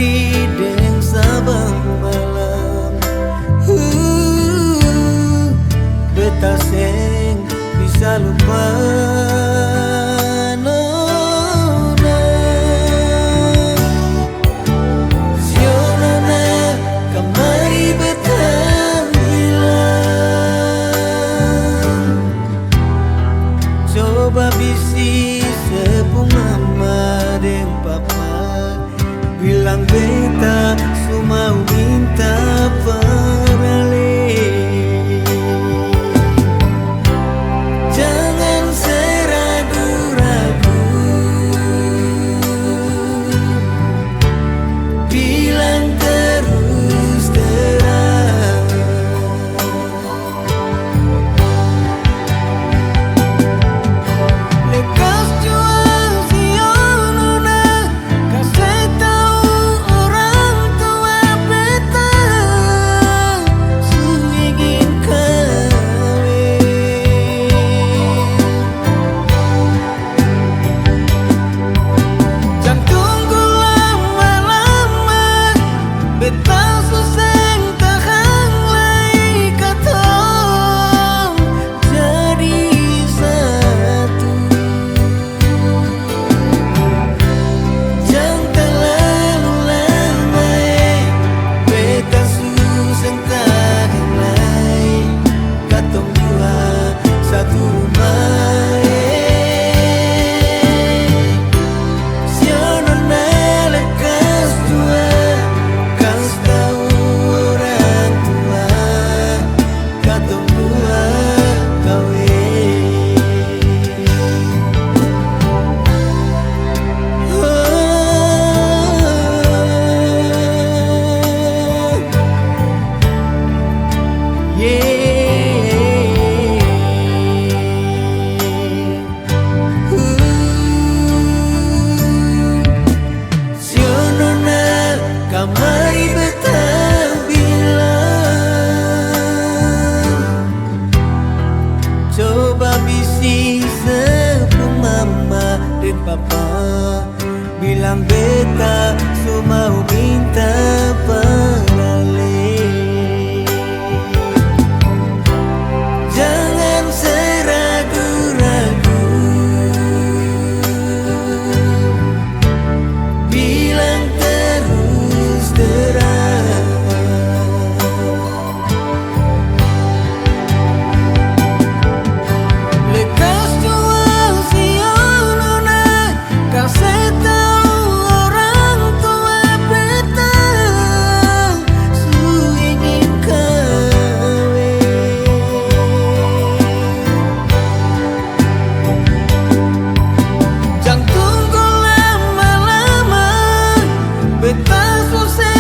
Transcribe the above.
hari deng sabang malam. Beta seng bisa lupa nona. Sio nona kamari beta bilang, coba bisi sepung mama deng papa, bilang beta sumau minta parale. Jangan seragu-ragu, bilang terus terang. Lekas jual sio nona, kasih tahu orang tua beta su ingin kawin. Jangan tunggu lama-lama, beta susah tahan lagi katong jadi satu. Jangan terlalu lama, beta susah tahan lagi katong dua satu rumah. Sio nona lekas jua, kasih tahu orang tua katong dua kawin. Sio nona kamari beta bilang, coba bisi sepung mama dan papa, bilang beta sumau minta parale. Jangan seragu-ragu, bilang terus terang. Lekas jual sio nona, kasih tahu orang tua beta su ingin kawin. Jangan tunggu lama-lama, beta susah